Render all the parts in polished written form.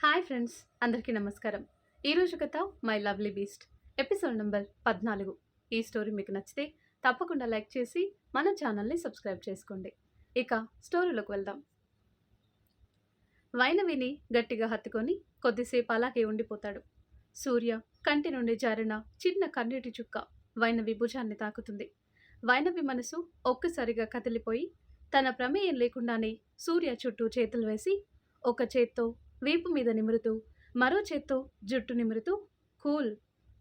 Hi friends, అందరికీ నమస్కారం. ఈరోజు కథ my lovely beast episode number 14. ఈ స్టోరీ మీకు నచ్చితే తప్పకుండా లైక్ చేసి మన ఛానల్ని సబ్స్క్రైబ్ చేసుకోండి. ఇక స్టోరీలోకి వెళ్దాం. వైనవిని గట్టిగా హత్తుకొని కొద్దిసేపు అలాగే ఉండిపోతాడు. సూర్య కంటి నుండి జారిన చిన్న కన్నీటి చుక్క వైనవి భుజాన్ని తాకుతుంది. వైనవి మనసు ఒక్కసారిగా కదిలిపోయి తన ప్రమేయం లేకుండానే సూర్య చుట్టూ చేతులు వేసి ఒక చేత్తో వీపు మీద నిమురుతూ మరో చేత్తో జుట్టు నిమురుతూ కూల్,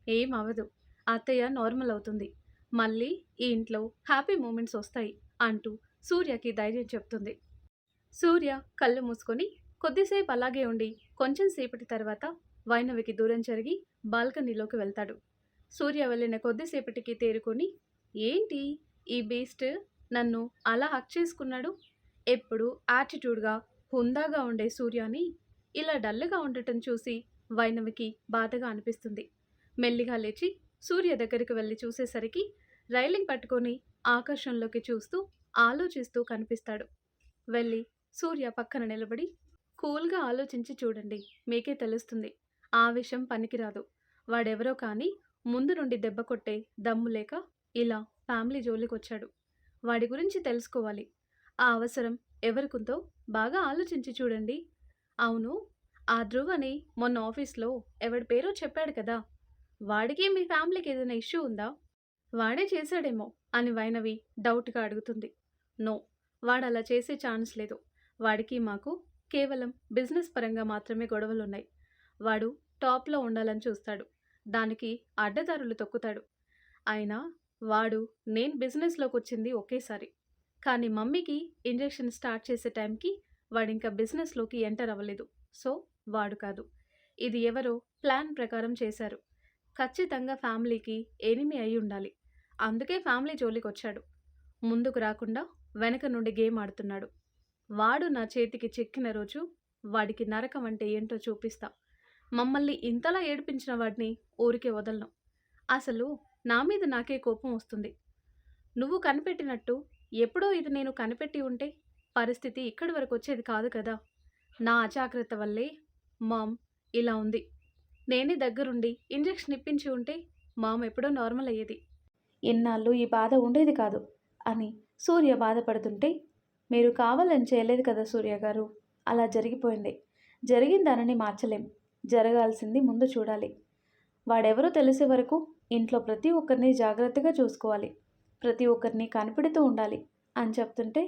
ఏం అవదు, అత్తయ్య నార్మల్ అవుతుంది, మళ్ళీ ఈ ఇంట్లో హ్యాపీ మూమెంట్స్ వస్తాయి అంటూ సూర్యకి ధైర్యం చెప్తుంది. సూర్య కళ్ళు మూసుకొని కొద్దిసేపు అలాగే ఉండి కొంచెం సేపటి తర్వాత వైనవికి దూరం జరిగి బాల్కనీలోకి వెళ్తాడు. సూర్య వెళ్ళిన కొద్దిసేపటికి తేరుకొని, ఏంటి ఈ బీస్ట్ నన్ను అలా హక్ చేసుకున్నాడు? ఎప్పుడు యాటిట్యూడ్గా హుందాగా ఉండే సూర్యాని ఇలా డల్గా ఉండటం చూసి వైనవికి బాధగా అనిపిస్తుంది. మెల్లిగా లేచి సూర్య దగ్గరికి వెళ్ళి చూసేసరికి రైలింగ్ పట్టుకొని ఆకాశంలోకి చూస్తూ ఆలోచిస్తూ కనిపిస్తాడు. వెళ్ళి సూర్య పక్కన నిలబడి, కూల్గా ఆలోచించి చూడండి, మీకే తెలుస్తుంది. ఆవేశం పనికిరాదు. వాడెవరో కానీ ముందు నుండి దెబ్బ కొట్టే దమ్ము లేక ఇలా ఫ్యామిలీ జోలికి వచ్చాడు. వాడి గురించి తెలుసుకోవాలి. ఆ అవసరం ఎవరికుందో బాగా ఆలోచించి చూడండి. అవును, ఆ ధ్రువ్ అని మొన్న ఆఫీస్లో ఎవడి పేరో చెప్పాడు కదా, వాడికి మీ ఫ్యామిలీకి ఏదైనా ఇష్యూ ఉందా? వాడే చేశాడేమో అని వైనవి డౌట్గా అడుగుతుంది. నో, వాడు అలా చేసే ఛాన్స్ లేదు. వాడికి మాకు కేవలం బిజినెస్ పరంగా మాత్రమే గొడవలున్నాయి. వాడు టాప్లో ఉండాలని చూస్తాడు, దానికి అడ్డదారులు తొక్కుతాడు. అయినా వాడు నేను బిజినెస్లోకి వచ్చింది ఒకేసారి, కానీ మమ్మీకి ఇంజెక్షన్ స్టార్ట్ చేసే టైంకి వాడింకా బిజినెస్లోకి ఎంటర్ అవ్వలేదు. సో వాడు కాదు. ఇది ఎవరో ప్లాన్ ప్రకారం చేశారు. ఖచ్చితంగా ఫ్యామిలీకి ఎనిమి అయి ఉండాలి. అందుకే ఫ్యామిలీ జోలికి వచ్చాడు. ముందుకు రాకుండా వెనక నుండి గేమ్ ఆడుతున్నాడు. వాడు నా చేతికి చిక్కిన రోజు వాడికి నరకం అంటే ఏంటో చూపిస్తా. మమ్మల్ని ఇంతలా ఏడిపించిన వాడిని ఊరికే వదలను. అసలు నా మీద నాకే కోపం వస్తుంది. నువ్వు కనిపెట్టినట్టు ఎప్పుడో ఇది నేను కనిపెట్టి ఉంటే పరిస్థితి ఇక్కడి వరకు వచ్చేది కాదు కదా. నా అజాగ్రత్త వల్లే మామ్ ఇలా ఉంది. నేనే దగ్గరుండి ఇంజెక్షన్ ఇప్పించి ఉంటే మామ్ ఎప్పుడో నార్మల్ అయ్యేది. ఇన్నాళ్ళు ఈ బాధ ఉండేది కాదు అని సూర్య బాధపడుతుంటే, మీరు కావాలని చేయలేదు కదా సూర్య గారు, అలా జరిగిపోయింది. జరిగిందానని మార్చలేం. జరగాల్సింది ముందు చూడాలి. వాడెవరో తెలిసే వరకు ఇంట్లో ప్రతి ఒక్కరిని జాగ్రత్తగా చూసుకోవాలి. ప్రతి ఒక్కరిని కనిపెడుతూ ఉండాలి అని చెప్తుంటే,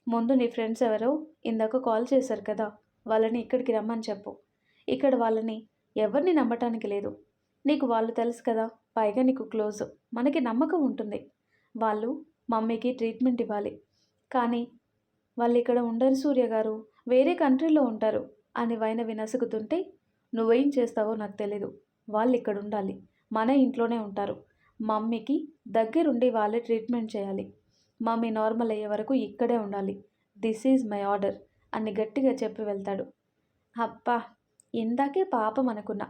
ముందు నీ ఫ్రెండ్స్ ఎవరో ఇందాక కాల్ చేశారు కదా, వాళ్ళని ఇక్కడికి రమ్మని చెప్పు. ఇక్కడ వాళ్ళని ఎవరిని నమ్మటానికి లేదు. నీకు వాళ్ళు తెలుసు కదా, పైగా నీకు క్లోజ్, మనకి నమ్మకం ఉంటుంది. వాళ్ళు మమ్మీకి ట్రీట్మెంట్ ఇవ్వాలి. కానీ వాళ్ళు ఇక్కడ ఉండరు సూర్య గారు, వేరే కంట్రీలో ఉంటారు అని వైనవి నసుగుతుంటే, నువ్వేం చేస్తావో నాకు తెలీదు. వాళ్ళు ఇక్కడ ఉండాలి, మన ఇంట్లోనే ఉంటారు. మమ్మీకి దగ్గరుండి వాళ్ళే ట్రీట్మెంట్ చేయాలి. మమ్మీ నార్మల్ అయ్యే వరకు ఇక్కడే ఉండాలి. దిస్ ఈజ్ మై ఆర్డర్ అని గట్టిగా చెప్పి వెళ్తాడు. అబ్బా, ఇందాకే పాపం అనుకున్నా,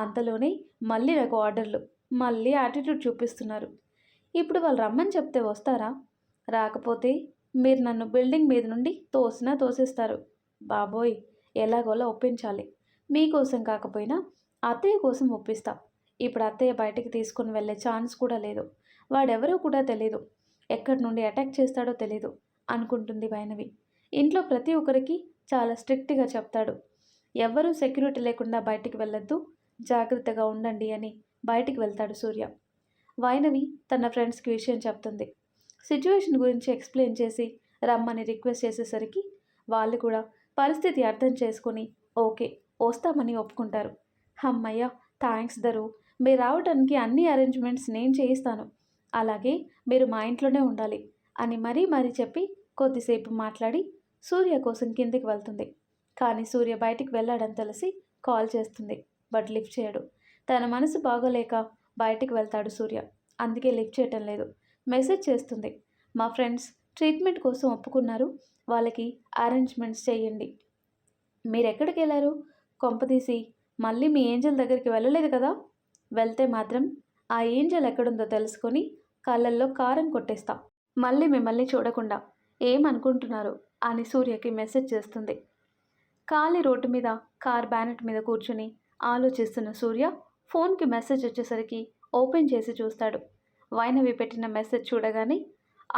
అంతలోనే మళ్ళీ నాకు ఆర్డర్లు, మళ్ళీ యాటిట్యూడ్ చూపిస్తున్నారు. ఇప్పుడు వాళ్ళు రమ్మని చెప్తే వస్తారా? రాకపోతే మీరు నన్ను బిల్డింగ్ మీద నుండి తోసినా తోసేస్తారు. బాబోయ్, ఎలాగోలా ఒప్పించాలి. మీకోసం కాకపోయినా అత్తయ్య కోసం ఒప్పిస్తా. ఇప్పుడు అత్తయ్య బయటికి తీసుకుని వెళ్ళే ఛాన్స్ కూడా లేదు. వాడెవరో కూడా తెలీదు, ఎక్కడి నుండి అటాక్ చేస్తాడో తెలీదు అనుకుంటుంది వైనవి. ఇంట్లో ప్రతి ఒక్కరికి చాలా స్ట్రిక్ట్గా చెప్తాడు. ఎవ్వరూ సెక్యూరిటీ లేకుండా బయటికి వెళ్ళొద్దు, జాగ్రత్తగా ఉండండి అని బయటికి వెళ్తాడు సూర్య. వైనవి తన ఫ్రెండ్స్కి విషయం చెప్తుంది. సిచ్యువేషన్ గురించి ఎక్స్ప్లెయిన్ చేసి రమ్మని రిక్వెస్ట్ చేసేసరికి వాళ్ళు కూడా పరిస్థితి అర్థం చేసుకొని ఓకే వస్తామని ఒప్పుకుంటారు. అమ్మయ్య, థ్యాంక్స్ దరు, మీరు రావడానికి అన్ని అరేంజ్మెంట్స్ నేను చేయిస్తాను. అలాగే మీరు మా ఇంట్లోనే ఉండాలి అని మరీ చెప్పి కొద్దిసేపు మాట్లాడి సూర్య కోసం కిందికి వెళ్తుంది. కానీ సూర్య బయటికి వెళ్ళాడని తెలిసి కాల్ చేస్తుంది, బట్ లిఫ్ట్ చేయడు. తన మనసు బాగోలేక బయటికి వెళ్తాడు సూర్య, అందుకే లిఫ్ట్ చేయటం లేదు. మెసేజ్ చేస్తుంది, మా ఫ్రెండ్స్ ట్రీట్మెంట్ కోసం ఒప్పుకున్నారు, వాళ్ళకి అరేంజ్మెంట్స్ చేయండి. మీరు ఎక్కడికి వెళ్ళారు? కొంపదీసి మళ్ళీ మీ ఏంజల్ దగ్గరికి వెళ్ళలేదు కదా? వెళ్తే మాత్రం ఆ ఏంజల్ ఎక్కడుందో తెలుసుకొని కళ్ళల్లో కారం కొట్టేస్తా, మళ్ళీ మిమ్మల్ని చూడకుండా ఏమనుకుంటున్నారు అని సూర్యకి మెసేజ్ చేస్తుంది. ఖాళీ రోడ్డు మీద కార్ బ్యానెట్ మీద కూర్చుని ఆలోచిస్తున్న సూర్య ఫోన్కి మెసేజ్ వచ్చేసరికి ఓపెన్ చేసి చూస్తాడు. వైనవి పెట్టిన మెసేజ్ చూడగానే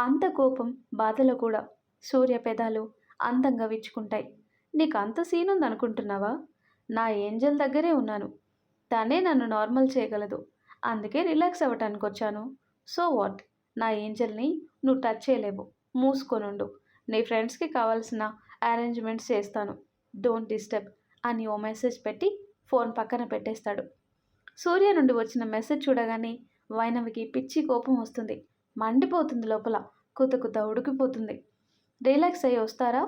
అంత కోపం, బాధలో కూడా సూర్య పెదాలు అందంగా విచ్చుకుంటాయి. నీకు అంత సీన్ ఉందనుకుంటున్నావా? నా ఏంజల్ దగ్గరే ఉన్నాను. తనే నన్ను నార్మల్ చేయగలదు. అందుకే రిలాక్స్ అవ్వటానికి వచ్చాను. So what? నా ఏంజల్ని నువ్వు టచ్ చేయలేవు. మూసుకొనుండు. నీ ఫ్రెండ్స్కి కావాల్సిన అరేంజ్మెంట్స్ చేస్తాను. డోంట్ డిస్టర్బ్ అని ఓ మెసేజ్ పెట్టి ఫోన్ పక్కన పెట్టేస్తాడు. సూర్య నుండి వచ్చిన మెసేజ్ చూడగానే వైనవికి పిచ్చి కోపం వస్తుంది. మండిపోతుంది లోపల. కుత ఉడికిపోతుంది. రిలాక్స్ అయ్యి వస్తారా?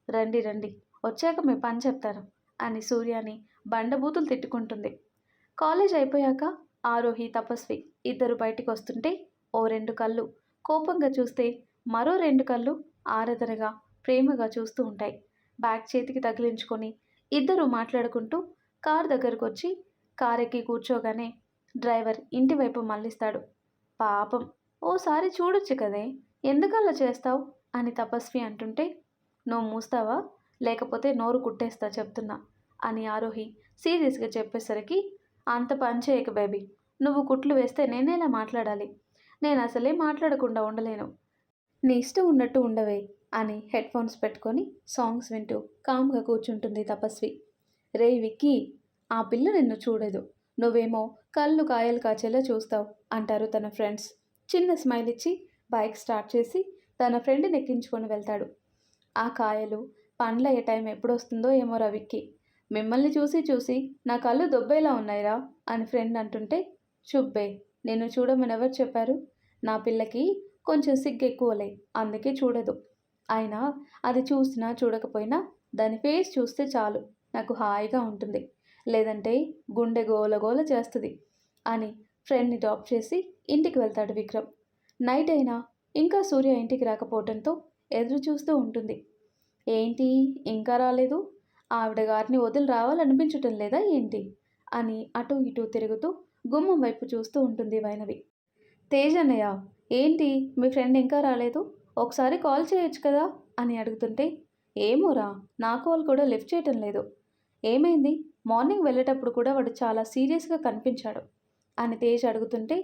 రండి రండి, వచ్చాక మీ పని చెప్తాను అని సూర్యని బండబూతులు తిట్టుకుంటుంది. కాలేజ్ అయిపోయాక ఆరోహి, తపస్వి ఇద్దరు బయటికి వస్తుంటే ఓ 2 కళ్ళు కోపంగా చూస్తే మరో 2 కళ్ళు ఆరాధనగా, ప్రేమగా చూస్తూ ఉంటాయి. బ్యాగ్ చేతికి తగిలించుకొని ఇద్దరు మాట్లాడుకుంటూ కార్ దగ్గరకు వచ్చి కార్ ఎక్కి కూర్చోగానే డ్రైవర్ ఇంటి వైపు మళ్ళిస్తాడు. పాపం, ఓసారి చూడొచ్చు కదే, ఎందుకలా చేస్తావు అని తపస్వి అంటుంటే, నువ్వు మూస్తావా లేకపోతే నోరు కుట్టేస్తా చెప్తున్నా అని ఆరోహి సీరియస్గా చెప్పేసరికి, అంత పని చేయక బేబీ, నువ్వు కుట్లు వేస్తే నేనేలా మాట్లాడాలి? నేను అసలే మాట్లాడకుండా ఉండలేను. నీ ఇష్టం ఉన్నట్టు ఉండవే అని హెడ్ఫోన్స్ పెట్టుకొని సాంగ్స్ వింటూ కామ్గా కూర్చుంటుంది తపస్వి. రే విక్కీ, ఆ పిల్ల నిన్ను చూడదు, నువ్వేమో కళ్ళు కాయలు కాచేలా చూస్తావు అంటారు తన ఫ్రెండ్స్. చిన్న స్మైల్ ఇచ్చి బైక్ స్టార్ట్ చేసి తన ఫ్రెండ్ని ఎక్కించుకొని వెళ్తాడు. ఆ కాయలు పండ్లయ్యే టైం ఎప్పుడొస్తుందో ఏమో రా విక్కీ, మిమ్మల్ని చూసి చూసి నా కళ్ళు దొబ్బేలా ఉన్నాయిరా అని ఫ్రెండ్ అంటుంటే, చుబ్బే, నిన్ను చూడమని ఎవరు చెప్పారు? నా పిల్లకి కొంచెం సిగ్గు ఎక్కువలే, అందుకే చూడదు. అయినా అది చూసినా చూడకపోయినా దాని ఫేస్ చూస్తే చాలు నాకు హాయిగా ఉంటుంది, లేదంటే గుండె గోలగోల చేస్తుంది అని ఫ్రెండ్ని డ్రాప్ చేసి ఇంటికి వెళ్తాడు విక్రమ్. నైట్ అయినా ఇంకా సూర్య ఇంటికి రాకపోవడంతో ఎదురు చూస్తూ ఉంటుంది. ఏంటి ఇంకా రాలేదు? ఆవిడ గారిని వదిలి రావాలనిపించటం లేదా ఏంటి అని అటూ ఇటూ తిరుగుతూ గుమ్మం వైపు చూస్తూ ఉంటుంది వైనవి. తేజ్ అన్నయ్య, ఏంటి మీ ఫ్రెండ్ ఇంకా రాలేదు? ఒకసారి కాల్ చేయొచ్చు కదా అని అడుగుతుంటే, ఏమోరా, నా కాల్ కూడా లిఫ్ట్ చేయటం లేదు. ఏమైంది? మార్నింగ్ వెళ్ళేటప్పుడు కూడా వాడు చాలా సీరియస్గా కనిపించాడు అని తేజ్ అడుగుతుంటే,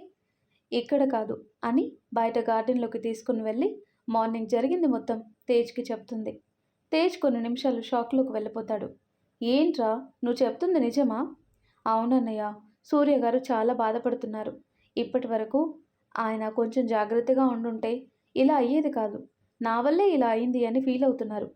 ఇక్కడ కాదు అని బయట గార్డెన్లోకి తీసుకుని వెళ్ళి మార్నింగ్ జరిగింది మొత్తం తేజ్కి చెప్తుంది. తేజ్ కొన్ని నిమిషాలు షాక్లోకి వెళ్ళిపోతాడు. ఏంట్రా, నువ్వు చెప్తుంది నిజమా? అవునన్నయ్య, సూర్య గారు చాలా బాధపడుతున్నారు. ఇప్పటి వరకు ఆయన కొంచెం జాగ్రత్తగా ఉండుంటే ఇలా అయ్యేది కాదు. నా వల్లే ఇలా అయింది అని ఫీల్ అవుతున్నారు.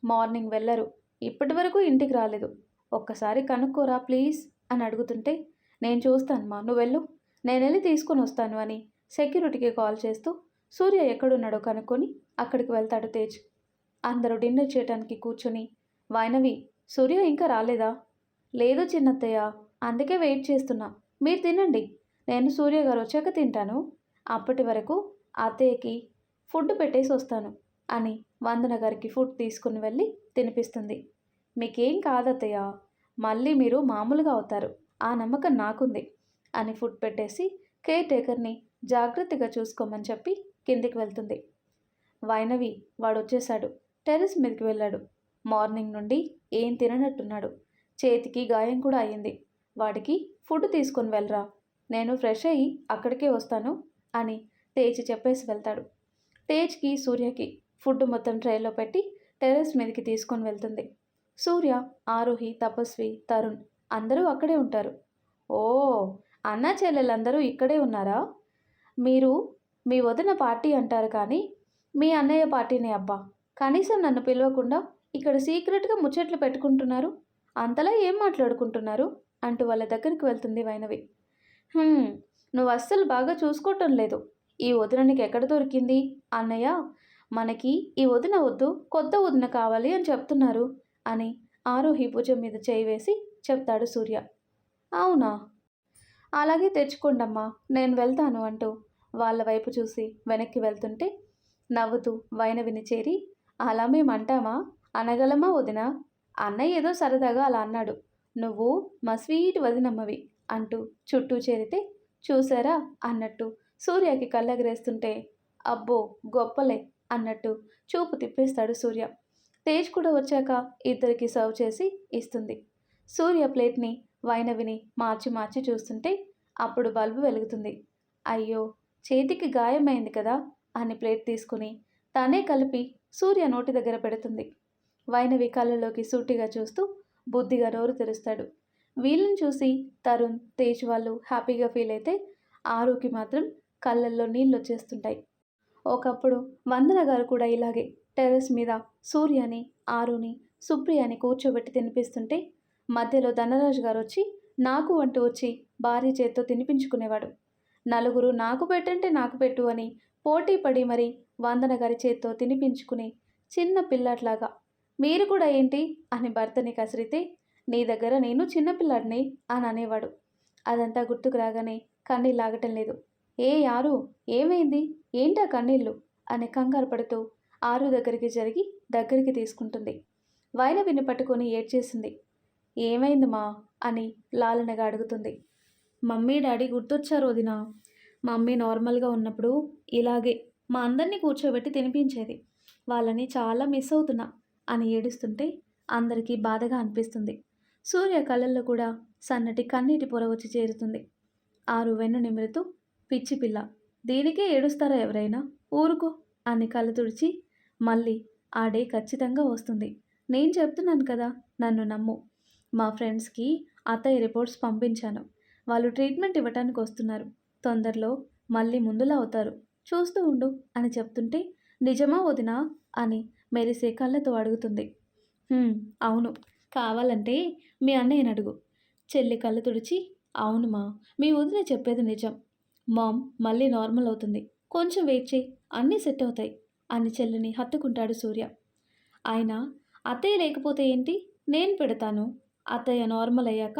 మార్నింగ్ వెళ్ళరు, ఇప్పటి వరకు ఇంటికి రాలేదు. ఒక్కసారి కనుక్కోరా ప్లీజ్ అని అడుగుతుంటే, నేను చూస్తానమ్మా, నువ్వు వెళ్ళు, నేను వెళ్ళి తీసుకొని వస్తాను అని సెక్యూరిటీకి కాల్ చేస్తూ సూర్య ఎక్కడున్నాడో కనుక్కొని అక్కడికి వెళ్తాడు తేజ్. అందరూ డిన్నర్ చేయడానికి కూర్చొని, వైనవి, సూర్య ఇంకా రాలేదా? లేదు చిన్నత్తయ్య, అందుకే వెయిట్ చేస్తున్నా. మీరు తినండి, నేను సూర్య గారు వచ్చాక తింటాను. అప్పటి వరకు అత్తయ్యకి ఫుడ్ పెట్టేసి వస్తాను అని వందన గారికి ఫుడ్ తీసుకుని వెళ్ళి తినిపిస్తుంది. మీకేం కాదత్తయ్య, మళ్ళీ మీరు మామూలుగా అవుతారు, ఆ నమ్మకం నాకుంది అని ఫుడ్ పెట్టేసి కేర్ టేకర్ని జాగ్రత్తగా చూసుకోమని చెప్పి కిందికి వెళ్తుంది. వైనవి, వాడు వచ్చేశాడు, టెర్రస్ మీదకి వెళ్ళాడు. మార్నింగ్ నుండి ఏం తిననట్టున్నాడు. చేతికి గాయం కూడా అయ్యింది. వాడికి ఫుడ్ తీసుకొని వెళ్ళరా, నేను ఫ్రెష్ అయ్యి అక్కడికే వస్తాను అని తేజ్ చెప్పేసి వెళ్తాడు. తేజ్కి, సూర్యకి ఫుడ్ మొత్తం ట్రేలో పెట్టి టెర్రస్ మీదకి తీసుకొని వెళ్తుంది. సూర్య, ఆరోహి, తపస్వి, తరుణ్ అందరూ అక్కడే ఉంటారు. ఓ, అన్నా చెల్లెలందరూ ఇక్కడే ఉన్నారా? మీరు మీ వదిన పార్టీ అంటారు కానీ మీ అన్నయ్య పార్టీనే అబ్బా. కనీసం నన్ను పిలవకుండా ఇక్కడ సీక్రెట్గా ముచ్చట్లు పెట్టుకుంటున్నారు. అంతలా ఏం మాట్లాడుకుంటున్నారు అంటూ వాళ్ళ దగ్గరికి వెళ్తుంది వైనవి. నువ్వు అస్సలు బాగా చూసుకోవటం లేదు. ఈ వదిన నీకు ఎక్కడ దొరికింది? అన్నయ్య మనకి ఈ వదిన వద్దు, కొత్త వదిన కావాలి అని చెప్తున్నారు అని ఆరోహి భుజం మీద చేయి వేసి చెప్తాడు సూర్య. అవునా, అలాగే తెచ్చుకోండమ్మా, నేను వెళ్తాను అంటూ వాళ్ళ వైపు చూసి వెనక్కి వెళ్తుంటే నవ్వుతూ వైనవిని చేరి, అలా మేమంటామా, అనగలమా వదిన? అన్నయ్య ఏదో సరదాగా అలా అన్నాడు, నువ్వు మా స్వీట్ వదినమ్మవి అంటూ చుట్టూ చేరితే, చూసారా అన్నట్టు సూర్యకి కళ్ళెగరేస్తుంటే, అబ్బో గొప్పలే అన్నట్టు చూపు తిప్పేస్తాడు సూర్య. తేజ్ కూడా వచ్చాక ఇద్దరికి సర్వ్ చేసి ఇస్తుంది. సూర్య ప్లేట్ని వైనవిని మార్చి మార్చి చూస్తుంటే అప్పుడు బల్బు వెలుగుతుంది. అయ్యో, చేతికి గాయమైంది కదా అని ప్లేట్ తీసుకుని తనే కలిపి సూర్య నోటి దగ్గర పెడుతుంది. వైనవి కళ్ళలోకి సూటిగా చూస్తూ బుద్ధిగా నోరు తెరుస్తాడు. వీళ్ళని చూసి తరుణ్, తేజ్ వాళ్ళు హ్యాపీగా ఫీల్ అయితే ఆరుకి మాత్రం కళ్ళల్లో నీళ్ళు వచ్చేస్తుంటాయి. ఒకప్పుడు వందన గారు కూడా ఇలాగే టెర్రస్ మీద సూర్యని, ఆరుని, సుప్రియని కూర్చోబెట్టి తినిపిస్తుంటే మధ్యలో ధనరాజు గారు వచ్చి నాకు అంటూ వచ్చి భార్య చేత్తో తినిపించుకునేవాడు. నలుగురు నాకు పెట్టంటే నాకు పెట్టు అని పోటీ పడి మరి వందన గారి చేత్తో తినిపించుకుని చిన్న పిల్లాట్లాగా మీరు కూడా ఏంటి అని భర్తని కసిరితే నీ దగ్గర నేను చిన్నపిల్లాడిని అని అనేవాడు. అదంతా గుర్తుకు రాగానే కన్నీళ్ళు ఆగటం లేదు. ఏ ఆరు, ఏమైంది, ఏంటా కన్నీళ్ళు అని కంగారు పడుతూ ఆరు దగ్గరికి జరిగి దగ్గరికి తీసుకుంటుంది. వైనవిని పట్టుకొని ఏడ్చేసింది. ఏమైంది మా అని లాలనగా అడుగుతుంది. మమ్మీ డాడీ గుర్తొచ్చారు వదినా. మమ్మీ నార్మల్గా ఉన్నప్పుడు ఇలాగే మా అందరినీ కూర్చోబెట్టి తినిపించేది. వాళ్ళని చాలా మిస్ అవుతున్నా అని ఏడుస్తుంటే అందరికీ బాధగా అనిపిస్తుంది. సూర్య కళ్ళల్లో కూడా సన్నటి కన్నీటి పొర వచ్చి చేరుతుంది. ఆరు వెన్ను నిమురుతూ పిచ్చి పిల్ల, దీనికే ఏడుస్తారా ఎవరైనా, ఊరుకో అని కళ్ళు తుడిచి మళ్ళీ ఆ డే ఖచ్చితంగా వస్తుంది. నేను చెప్తున్నాను కదా, నన్ను నమ్ము. మా ఫ్రెండ్స్కి అత్తయ్య రిపోర్ట్స్ పంపించాను. వాళ్ళు ట్రీట్మెంట్ ఇవ్వటానికి వస్తున్నారు. తొందరలో మళ్ళీ ముందులా అవుతారు, చూస్తూ ఉండు అని చెప్తుంటే నిజమా వదినా అని మెరిసే కళ్ళతో అడుగుతుంది. అవును, కావాలంటే మీ అన్నయ్యని అడుగు. చెల్లి కళ్ళు తుడిచి అవును మా, మీ వదిన చెప్పేది నిజం. మామ్ మళ్ళీ నార్మల్ అవుతుంది, కొంచెం వెయిట్ చేయి, అన్నీ సెట్ అవుతాయి అని చెల్లిని హత్తుకుంటాడు సూర్య. ఆయన అత్తయ్య లేకపోతే ఏంటి, నేను పెడతాను. అత్తయ్య నార్మల్ అయ్యాక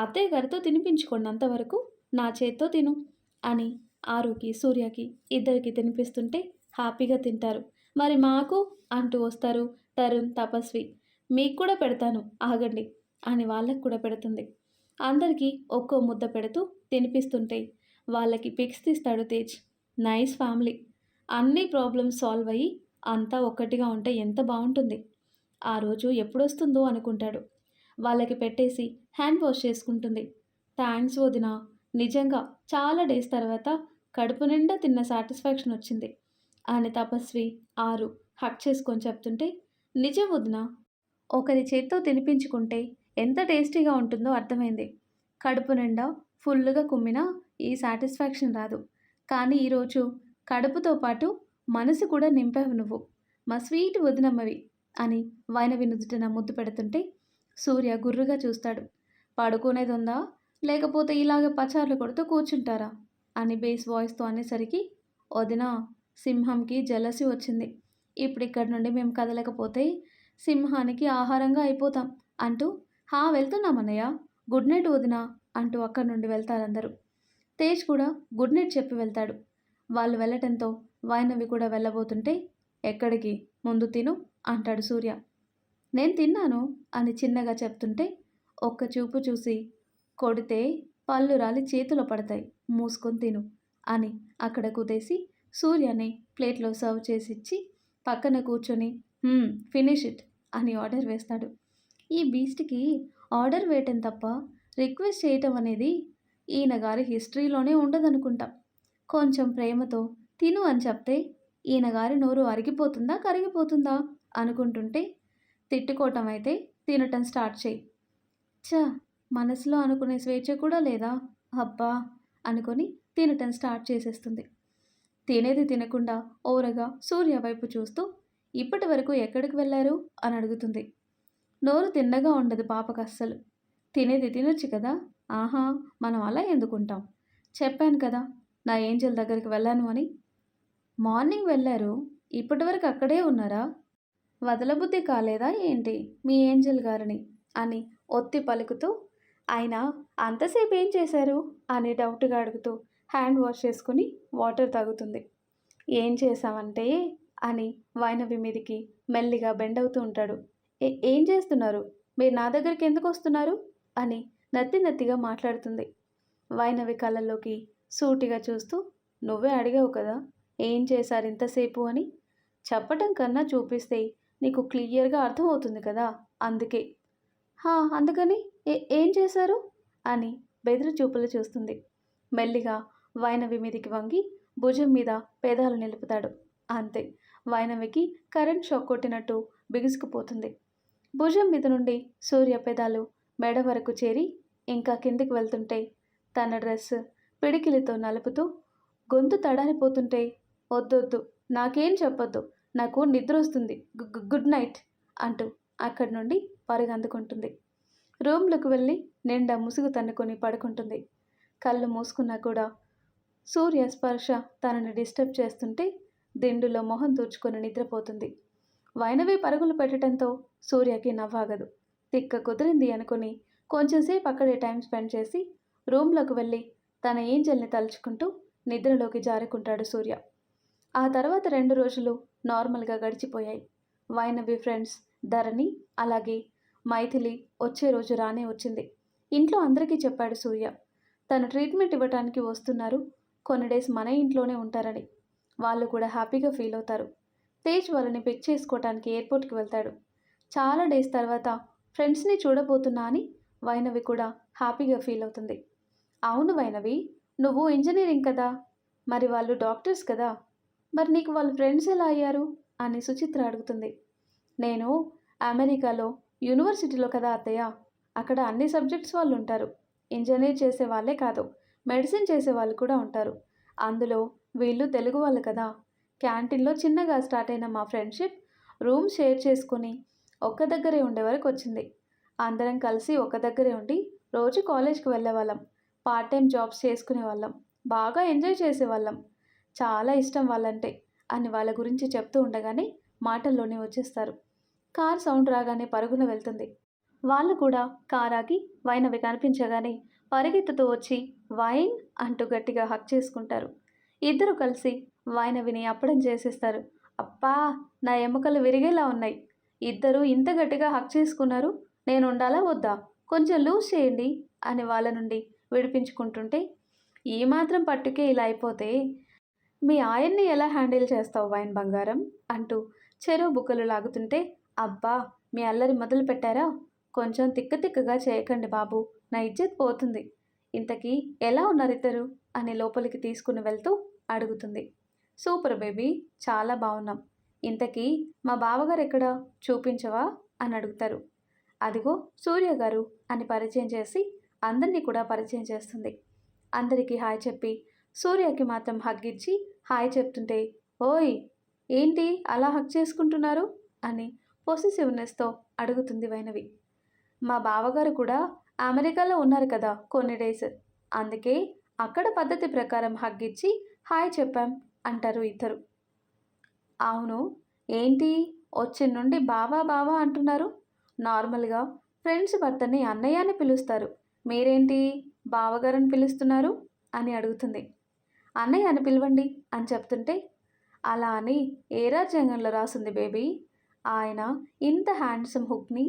అత్తయ్య గారితో తినిపించుకోండి, అంతవరకు నా చేత్తో తిను అని ఆరుకి సూర్యకి ఇద్దరికి తినిపిస్తుంటే హ్యాపీగా తింటారు. మరి మాకు అంటూ వస్తారు తరుణ్, తపస్వి. మీకు కూడా పెడతాను ఆగండి అని వాళ్ళకు కూడా పెడుతుంది. అందరికీ ఒక్కో ముద్ద పెడుతూ తినిపిస్తుంటే వాళ్ళకి పిక్స్ తీస్తాడు తేజ్. నైస్ ఫ్యామిలీ, అన్ని ప్రాబ్లమ్స్ సాల్వ్ అయ్యి అంతా ఒక్కటిగా ఉంటే ఎంత బాగుంటుంది. ఆ రోజు ఎప్పుడొస్తుందో అనుకుంటాడు. వాళ్ళకి పెట్టేసి హ్యాండ్ వాష్ చేసుకుంటుంది. థ్యాంక్స్ వదిన, నిజంగా చాలా డేస్ తర్వాత కడుపు నిండా తిన్న సాటిస్ఫాక్షన్ వచ్చింది అని తపస్వి, ఆరు హక్ చేసుకొని చెప్తుంటే నిజం వదిన, ఒకరి చేత్తో తినిపించుకుంటే ఎంత టేస్టీగా ఉంటుందో అర్థమైంది. కడుపు నిండా ఫుల్లుగా కుమ్మినా ఈ సాటిస్ఫాక్షన్ రాదు. కానీ ఈరోజు కడుపుతో పాటు మనసు కూడా నింపావు నువ్వు, మా స్వీట్ వదినమ్మవి అని వైనవి నుదుటిన ముద్దు పెడుతుంటే సూర్య గుర్రుగా చూస్తాడు. పడుకునేది ఉందా, లేకపోతే ఇలాగ పచార్లు కొడుతూ కూర్చుంటారా అని బేస్ వాయిస్తో అనేసరికి వదినా, సింహంకి జలసి వచ్చింది. ఇప్పుడు ఇక్కడి నుండి మేము కదలకపోతే సింహానికి ఆహారంగా అయిపోతాం అంటూ వెళ్తున్నామన్నయ్య, గుడ్ నైట్ వదినా అంటూ అక్కడి నుండి వెళ్తారందరూ. తేజ్ కూడా గుడ్ నైట్ చెప్పి వెళ్తాడు. వాళ్ళు వెళ్ళటంతో వైనవి కూడా వెళ్ళబోతుంటే ఎక్కడికి, ముందు తిను అంటాడు సూర్య. నేను తిన్నాను అని చిన్నగా చెప్తుంటే ఒక్క చూపు చూసి కొడితే పళ్ళు రాలి చేతిలో పడతాయి, మూసుకొని తిను అని అక్కడ కుదేసి సూర్యని ప్లేట్లో సర్వ్ చేసిచ్చి పక్కన కూర్చొని ఫినిష్ ఇట్ అని ఆర్డర్ వేస్తాడు. ఈ బీస్ట్కి ఆర్డర్ వేయటం తప్ప రిక్వెస్ట్ చేయటం అనేది ఈయన గారి హిస్టరీలోనే ఉండదనుకుంటా. కొంచెం ప్రేమతో తిను అని చెప్తే ఈయన గారి నోరు అరిగిపోతుందా కరిగిపోతుందా అనుకుంటుంటే తిట్టుకోవటం అయితే తినటం స్టార్ట్ చేయి. మనసులో అనుకునే స్వేచ్ఛ కూడా లేదా అబ్బా అనుకొని తినటం స్టార్ట్ చేసేస్తుంది. తినేది తినకుండా ఓరగా సూర్య వైపు చూస్తూ ఇప్పటి వరకు ఎక్కడికి వెళ్ళారు అని అడుగుతుంది. నోరు తిన్నగా ఉండదు పాపకు అస్సలు. తినేది తినొచ్చు కదా, ఆహా మనం అలా ఎందుకుంటాం. చెప్పాను కదా నా ఏంజల్ దగ్గరికి వెళ్ళాను అని. మార్నింగ్ వెళ్ళారు, ఇప్పటి వరకు అక్కడే ఉన్నారా, వదలబుద్ధి కాలేదా ఏంటి మీ ఏంజల్ గారిని అని ఒత్తి పలుకుతూ ఆయన అంతసేపు ఏం చేశారు అని డౌట్గా అడుగుతూ హ్యాండ్ వాష్ చేసుకుని వాటర్ తాగుతుంది. ఏం చేశామంటే అని వైనవి మీదికి మెల్లిగా బెండ్ అవుతూ ఉంటాడు. ఏం చేస్తున్నారు, మీరు నా దగ్గరికి ఎందుకు వస్తున్నారు అని నత్తిగా మాట్లాడుతుంది. వైనవి కళ్ళల్లోకి సూటిగా చూస్తూ నువ్వే అడిగావు కదా ఏం చేశారు ఇంతసేపు అని, చెప్పటం కన్నా చూపిస్తే నీకు క్లియర్‌గా అర్థమవుతుంది కదా! అందుకే. హా! అందుకని? ఏం చేశారు? అని బెదిరి చూపులు చూస్తుంది. మెల్లిగా వైనవి మీదికి వంగి భుజం మీద పెదాలు నిలుపుతాడు. అంతే. వైనవికి కరెంట్ షాక్ కొట్టినట్టు బిగుసుకుపోతుంది. భుజం మీద నుండి సూర్య పెదాలు మెడ వరకు చేరి ఇంకా కిందికి వెళ్తుంటే తన డ్రెస్ పిడికిలితో నలుపుతూ గొంతు తడారిపోతుంటే వద్దొద్దు, నాకేం చెప్పొద్దు, నాకు నిద్రొస్తుంది, గుడ్ నైట్ అంటూ అక్కడి నుండి పరుగందుకుంటుంది. రూమ్లోకి వెళ్ళి నిండా ముసుగు తన్నుకొని పడుకుంటుంది. కళ్ళు మూసుకున్నా కూడా సూర్య స్పర్శ తనని డిస్టర్బ్ చేస్తుంటే దిండులో మొహం తూర్చుకొని నిద్రపోతుంది. వైనవి పరుగులు పెట్టడంతో సూర్యకి నవ్వాగదు. తిక్క కుదిరింది అనుకుని కొంచెంసేపు అక్కడే టైం స్పెండ్ చేసి రూమ్లోకి వెళ్ళి తన ఏంజల్ని తలుచుకుంటూ నిద్రలోకి జారుకుంటాడు సూర్య. ఆ తర్వాత 2 రోజులు నార్మల్గా గడిచిపోయాయి. వైనవి ఫ్రెండ్స్ ధరణి అలాగే మైథిలి వచ్చే రోజు రానే వచ్చింది. ఇంట్లో అందరికీ చెప్పాడు సూర్య. తను ట్రీట్మెంట్ ఇవ్వటానికి వస్తున్నారు, కొన్ని డేస్ మన ఇంట్లోనే ఉంటారని. వాళ్ళు కూడా హ్యాపీగా ఫీల్ అవుతారు. తేజ్ వాళ్ళని పిక్ చేసుకోవటానికి ఎయిర్పోర్ట్కి వెళ్తాడు. చాలా డేస్ తర్వాత ఫ్రెండ్స్ని చూడబోతున్నా అని వైనవి కూడా హ్యాపీగా ఫీల్ అవుతుంది. అవును వైనవి, నువ్వు ఇంజనీరింగ్ కదా, మరి వాళ్ళు డాక్టర్స్ కదా, మరి నీకు వాళ్ళ ఫ్రెండ్స్ ఎలా అయ్యారు అని సుచిత్ర అడుగుతుంది. నేను అమెరికాలో యూనివర్సిటీలో కదా అత్తయ్య, అక్కడ అన్ని సబ్జెక్ట్స్ వాళ్ళు ఉంటారు. ఇంజనీర్ చేసే వాళ్ళే కాదు, మెడిసిన్ చేసే వాళ్ళు కూడా ఉంటారు. అందులో వీళ్ళు తెలుగు వాళ్ళు కదా. క్యాంటీన్లో చిన్నగా స్టార్ట్ అయిన మా ఫ్రెండ్షిప్ రూమ్ షేర్ చేసుకుని ఒక్క దగ్గరే ఉండే వరకు వచ్చింది. అందరం కలిసి ఒక దగ్గరే ఉండి రోజు కాలేజ్కి వెళ్ళేవాళ్ళం, పార్ట్ టైం జాబ్స్ చేసుకునే వాళ్ళం, బాగా ఎంజాయ్ చేసేవాళ్ళం. చాలా ఇష్టం వాళ్ళంటే అని వాళ్ళ గురించి చెప్తూ ఉండగానే మాటల్లోనే వచ్చేస్తారు. కార్ సౌండ్ రాగానే పరుగున వెళ్తుంది. వాళ్ళు కూడా కార్ ఆగి వైనవి కనిపించగానే పరిగెత్తుతూ వచ్చి వైన్ అంటూ గట్టిగా హక్ చేసుకుంటారు. ఇద్దరు కలిసి వైనవిని అప్పడం చేసేస్తారు. అప్పా, నా ఎముకలు విరిగేలా ఉన్నాయి. ఇద్దరు ఇంత గట్టిగా హక్ చేసుకున్నారు, నేను ఉండాలా వద్దా, కొంచెం లూజ్ చేయండి అని వాళ్ళ నుండి విడిపించుకుంటుంటే, ఈ మాత్రం పట్టుకే ఇలా అయిపోతే మీ ఆయన్ని ఎలా హ్యాండిల్ చేస్తావు వైన్ బంగారం అంటూ చెరువు బుక్కలు లాగుతుంటే, అబ్బా మీ అల్లరి మొదలు పెట్టారా, కొంచెం తిక్కగా చేయకండి బాబు, నా ఇజ్జత్ పోతుంది. ఇంతకీ ఎలా ఉన్నారు ఇద్దరు అని లోపలికి తీసుకుని వెళ్తూ అడుగుతుంది. సూపర్ బేబీ, చాలా బాగున్నాం. ఇంతకీ మా బావగారు ఎక్కడా, చూపించవా అని అడుగుతారు. అదిగో సూర్య గారు అని పరిచయం చేసి అందరినీ కూడా పరిచయం చేస్తుంది. అందరికీ హాయ్ చెప్పి సూర్యకి మాత్రం హగ్ ఇచ్చి హాయ్ చెప్తుంటే, ఓయ్ ఏంటి అలా హగ్ చేసుకుంటున్నారు అని పొసెసివ్నెస్తో అడుగుతుంది వైనవి. మా బావగారు కూడా అమెరికాలో ఉన్నారు కదా కొన్ని డేస్, అందుకే అక్కడ పద్ధతి ప్రకారం హగ్ ఇచ్చి హాయ్ చెప్పాం అంటారు ఇద్దరు. అవును, ఏంటి వచ్చి నుండి బావా బావా అంటున్నారు, నార్మల్గా ఫ్రెండ్స్ భర్తని అన్నయ్య అని పిలుస్తారు, మీరేంటి బావగారని పిలుస్తున్నారు అని అడుగుతుంది. అన్నయ్య అని పిలవండి అని చెప్తుంటే, అలా అని ఏ రాజ్యాంగంలో రాసుంది బేబీ, ఆయన ఇంత హ్యాండ్సమ్ హుక్ని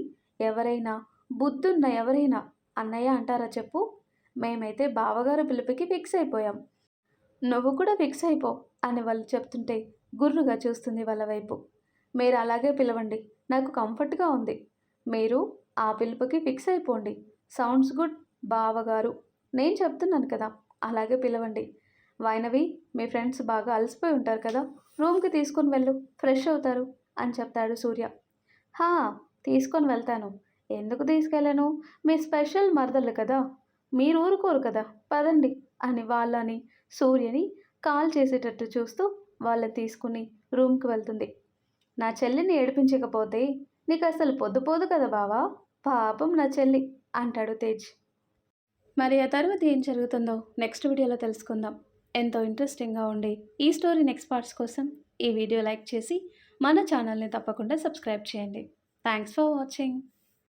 ఎవరైనా బుద్ధున్న ఎవరైనా అన్నయ్య అంటారా చెప్పు, మేమైతే బావగారు పిలుపుకి ఫిక్స్ అయిపోయాం, నువ్వు కూడా ఫిక్స్ అయిపో అని వాళ్ళు చెప్తుంటే గుర్రుగా చూస్తుంది వాళ్ళ వైపు. మీరు అలాగే పిలవండి, నాకు కంఫర్ట్గా ఉంది, మీరు ఆ పిలుపుకి ఫిక్స్ అయిపోండి, సౌండ్స్ గుడ్ బావగారు, నేను చెప్తున్నాను కదా అలాగే పిలవండి. వైనవి, మీ ఫ్రెండ్స్ బాగా అలసిపోయి ఉంటారు కదా, రూమ్కి తీసుకొని వెళ్ళు, ఫ్రెష్ అవుతారు అని చెప్తాడు సూర్య. హా, తీసుకొని వెళ్తాను, ఎందుకు తీసుకెళ్ళను, మీ స్పెషల్ మరదళ్ళు కదా, మీరు ఊరుకోరు కదా, పదండి అని వాళ్ళని సూర్యని కాల్ చేసేటట్టు చూస్తూ వాళ్ళని తీసుకుని రూమ్కి వెళ్తుంది. నా చెల్లిని ఏడిపించకపోతే నీకు అసలు పొద్దుపోదు కదా బావా, పాపం నా చెల్లి అంటాడు తేజ్. మరి ఆ తర్వాత ఏం జరుగుతుందో నెక్స్ట్ వీడియోలో తెలుసుకుందాం. ఎంతో ఇంట్రెస్టింగ్గా ఉండే ఈ స్టోరీ నెక్స్ట్ పార్ట్స్ కోసం ఈ వీడియో లైక్ చేసి మన ఛానల్ని తప్పకుండా సబ్స్క్రైబ్ చేయండి. Thanks for watching.